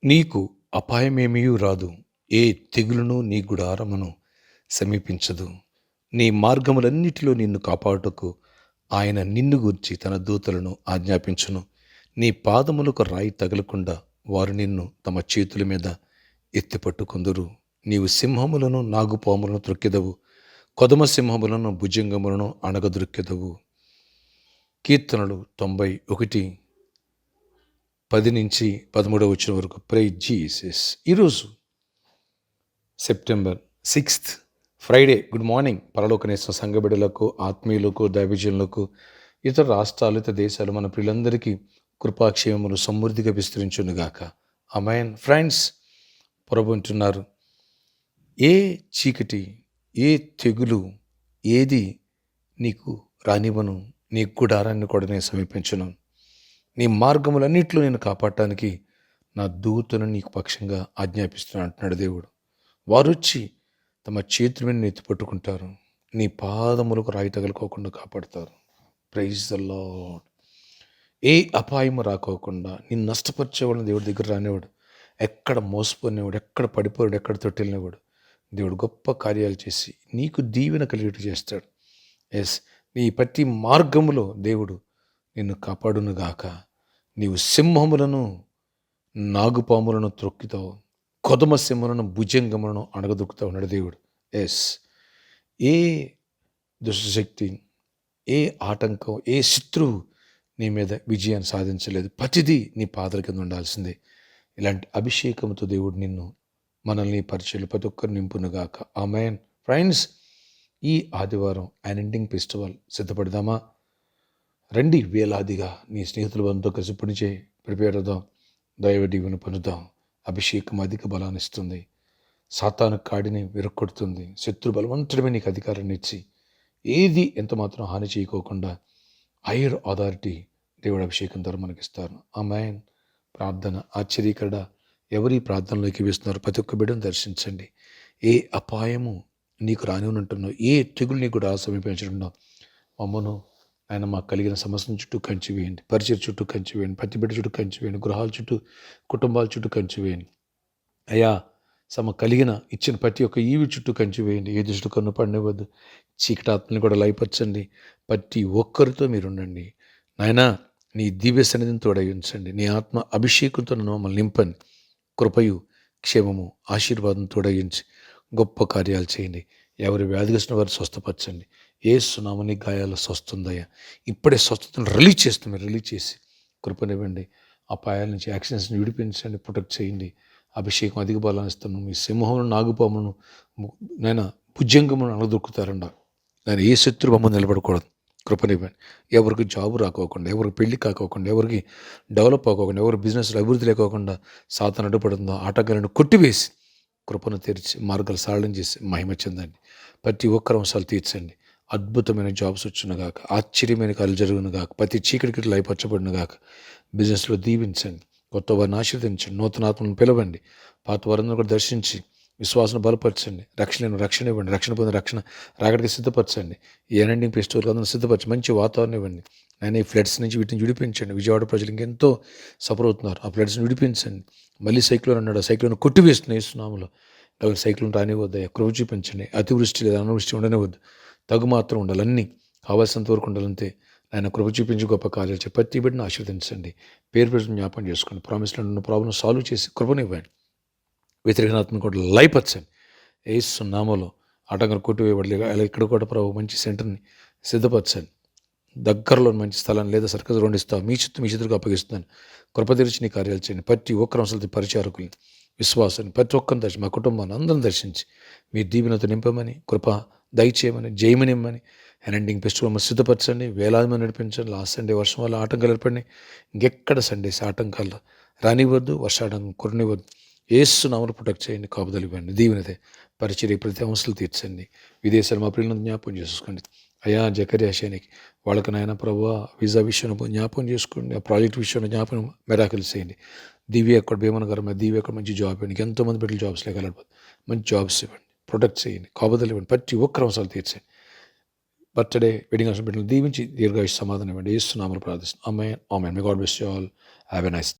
నీకు అపాయమేమియూ రాదు. ఏ తెగులును నీ గుడారమును సమీపించదు. నీ మార్గములన్నిటిలో నిన్ను కాపాడుటకు ఆయన నిన్ను గూర్చి తన దూతలను ఆజ్ఞాపించును. నీ పాదములకు రాయి తగలకుండా వారు నిన్ను తమ చేతుల మీద ఎత్తిపట్టుకొందురు. నీవు సింహములను నాగుపాములను త్రొక్కెదవు. కొదమ సింహములను భుజంగములను అణగద్రొక్కెదవు. కీర్తనలు 91:10-13 వరకు. Praise Jesus. ఈరోజు September 6th Friday. Good morning. పరలోకనేశ్వర సంఘ బిడ్డలకు, ఆత్మీయులకు, దైవజనులకు, ఇతర రాష్ట్రాలు, ఇతర దేశాలు, మన పిల్లలందరికీ కృపాక్షేమములు సమృద్ధిగా విస్తరించునుగాక. ఆమేన్. ఫ్రెండ్స్, ప్రభు అంటున్నారు, ఏ చీకటి, ఏ తెగులు, ఏది నీకు రానివ్వను. నీ గుడారాన్ని కూడా నేను సమీపించను. నీ మార్గములన్నింటిలో నేను కాపాడటానికి నా దూతను నీకు పక్షంగా ఆజ్ఞాపిస్తున్నాను అంటున్నాడు దేవుడు. వారు వచ్చి తమ చేతుల మీద ఎత్తి పట్టుకుంటారు. నీ పాదములకు రాయి తగలుకోకుండా కాపాడుతారు. Praise the lord. ఏ అపాయము రాకోకుండా నిన్ను నష్టపరిచేవాడిని దేవుడి దగ్గర రానివాడు. ఎక్కడ మోసపోనేవాడు, ఎక్కడ పడిపోయాడు, ఎక్కడ తొట్టిల్నివాడు. దేవుడు గొప్ప కార్యాలు చేసి నీకు దీవెన కలిగేట్టు చేస్తాడు. నీ ప్రతి మార్గములో దేవుడు నిన్ను కాపాడునుగాక. నీవు సింహములను నాగుపాములను త్రొక్కుతావు, కొదమ సింహములను భుజంగములను అణగదొక్కుతావు అన్నాడు దేవుడు. ఏ దుష్టశక్తి, ఏ ఆటంకం, ఏ శత్రువు నీ మీద విజయాన్ని సాధించలేదు. ప్రతిదీ నీ పాదల కింద ఉండాల్సిందే. ఇలాంటి అభిషేకంతో దేవుడు నిన్ను, మనల్ని పరిచయలు ప్రతి ఒక్కరు నింపునుగాక. ఆమేన్. ఫ్రెండ్స్, ఈ ఆదివారం ఎండింగ్ ఫెస్టివల్ సిద్ధపడదామా? రండి, వేలాదిగా నీ స్నేహితుల బంధుతో కలిసి పనిచే ప్రిపేర్ అవుదాం. దైవ దీవెన పొందుదాం. అభిషేకం అధిక బలాన్ని ఇస్తుంది. సాతాను కాడిని విరక్కొడుతుంది. శత్రు బలవంతుడమే నీకు అధికారాన్ని ఇచ్చి ఏది ఎంత మాత్రం హాని చేయకోకుండా హైయర్ అథారిటీ దేవుడు అభిషేకం ద్వారా మనకిస్తారు. ఆమేన్. ప్రార్థన ఆశ్చర్యకరణ. ఎవరి ప్రార్థనలోకి వేస్తున్నారు? ప్రతి ఒక్క బిడ్డను దర్శించండి. ఏ అపాయము నీకు రానివ్వనంటున్నావు, ఏ తెగులు నీకు కూడా సమీపించనున్నావు. మమ్మను ఆయన మాకు కలిగిన సమస్యల చుట్టూ కంచి వేయండి. పరిచయ చుట్టూ కంచి వేయండి. ప్రతి బిడ్డ చుట్టూ కంచి వేయండి. గృహాల చుట్టూ, కుటుంబాల చుట్టూ కంచి వేయండి. అయ్యా, కలిగిన ఇచ్చిన ప్రతి ఒక్క ఈవి చుట్టూ కంచి వేయండి. ఏ దృష్టి కన్ను పడినవద్దు. చీకటి ఆత్మని కూడా లయపరచండి. ప్రతి ఒక్కరితో మీరు ఉండండి. నాయనా, నీ దివ్య సన్నిధిని తోడై ఉంచండి. నీ ఆత్మ అభిషేకంతో నన్ను మమ్మల్ని నింపండి. కృపయు, క్షేమము, ఆశీర్వాదం తోడయించి గొప్ప కార్యాలు చేయండి. ఎవరి వ్యాధిగ్రస్తున్న వారు స్వస్థపరచండి. యేసు నామమున గాయాలు స్వస్థుందయ్యా. ఇప్పుడే స్వస్థతను రిలీజ్ చేసి కృపనివ్వండి. అపాయాల నుంచి, యాక్సిడెంట్స్ని విడిపించండి, ప్రొటెక్ట్ చేయండి. అభిషేకం అధిక బలాన్ని ఇస్తాను. మీ సింహమును నాగుపామును నేను భుజంగమును అనదొక్కుతారండ. నేను ఏ శత్రు బొమ్మ నిలబడకూడదు. కృపనివ్వండి. ఎవరికి జాబు రాకోకుండా, ఎవరికి పెళ్లి కాకోకుండా, ఎవరికి డెవలప్ అవ్వకుండా, ఎవరి బిజినెస్లో అభివృద్ధి లేకోకుండా సాతాను అడ్డుపడుతుందో ఆటగాలను కొట్టివేసి కృపను తెరిచి మార్గాలు సరళం చేసి మహిమ చెందండి. ప్రతి ఒక్కరి అంశాలు తీర్చండి. అద్భుతమైన జాబ్స్ వచ్చునుగాక. ఆశ్చర్యమైన కార్యాలు జరుగునుగాక. ప్రతి చీకటికి లయపరచబడినగాక. బిజినెస్లో దీవించండి. కొత్త వారిని ఆశీర్వదించండి. నూతనాత్మను పిలవండి. పాత వారందరూ కూడా దర్శించి విశ్వాసం బలపరచండి. రక్షణ ఇవ్వండి. రక్షణ పొంది రక్షణ రాకడికి సిద్ధపరచండి. ఈ ఎండింగ్ ఫెస్టివల్ అందరూ సిద్ధపరచి మంచి వాతావరణం ఇవ్వండి. నేను ఈ ఫ్లడ్స్ నుంచి వీటిని విడిపించండి. విజయవాడ ప్రజలు ఇంకెంతో సఫర్ అవుతున్నారు. ఆ ఫ్లడ్స్ని విడిపించండి. మళ్ళీ సైక్లోన్ అన్నాడు. ఆ సైక్లోన్ కొట్టివేస్తున్నాయి యేసునామములో. సైక్లోన్ రానివద్దయ్యా. కృప చూపించండి. అతివృష్టి లేదా అనావృష్టి ఉండనివద్దు. తగు మాత్రం ఉండాలి. అన్నీ కావాల్సినంత వరకు ఉండాలంతే. ఆయన కృప చూపించి గొప్ప కార్యాలు చేసి ప్రతి బిడ్డను ఆశీర్వదించండి. పేరు జ్ఞాపకం చేసుకోండి. ప్రామిస్లో ఉన్న ప్రాబ్లం సాల్వ్ చేసి కృపనివ్వండి. వ్యతిరేకనాత్మను కూడా లయపరచండి. యేసు నామములో ఆటంకం కొట్టివేయబడలేదు. అలా ఇక్కడ కూడా ప్రభు మంచి సెంటర్ని సిద్ధపరచండి. దగ్గరలో మంచి స్థలాన్ని లేదా సర్కస్ రెండు ఇస్తావు. మీ చేతులకు అప్పగిస్తున్నాను. కృప తెరిచి నీ కార్యాలు చేయండి. ప్రతి ఒక్కరు అవసరం పరిచారకుల్ని, విశ్వాసాన్ని, ప్రతి ఒక్కరిని దర్శించి మా కుటుంబాన్ని అందరం దర్శించి మీ దీవెనతో నింపమని, కృప దయచేయమని, జయమనిమ్మని. Ending festival సిద్ధపరచండి. వేలాది మంది నడిపించండి. లాస్ట్ సండే వర్షం వల్ల ఆటంకాలు ఏర్పడినాయి. ఇంకెక్కడ సండేస్ ఆటంకాలు రానివ్వద్దు. వర్షాటంకం కురనివ్వద్దు. యేసు నామములో ప్రొటెక్ట్ చేయండి. కాపుదలు ఇవ్వండి. దీవెనతే పరిచర్య ప్రతి అవసరాలు తీర్చండి. విదేశాలు మా పిల్లలను జ్ఞాపకం చేసుకోండి. అయ్యా, జకర్యా షేనికి వాళ్ళకి నాయన ప్రభువా వీసా విషయంలో జ్ఞాపకం చేసుకోండి. ఆ ప్రాజెక్ట్ విషయంలో జ్ఞాపకం మెరాకిల్స్ చేయండి. దివ్య అక్కడ భీమన్ గారు దివ్య అక్కడ మంచి జాబ్ ఇవ్వండి. ఎంతోమంది బిడ్డలు జాబ్స్ లేకపోతే మంచి జాబ్స్ ఇవ్వండి. ప్రొటెక్ట్ చేయండి. కాపుదలు ఇవ్వండి. ప్రతి ఒక్కరి అవసరాలు తీర్చండి. బర్త్డే వెడ్డింగ్ అవసరం బిడ్డలు దీవించి దీర్ఘాయుష్ సమాధానం ఇవ్వండి. యేసు నామములో ప్రార్థిస్తున్నాను. ఆమేన్. ఆమేన్. May God bless you all. Have a nice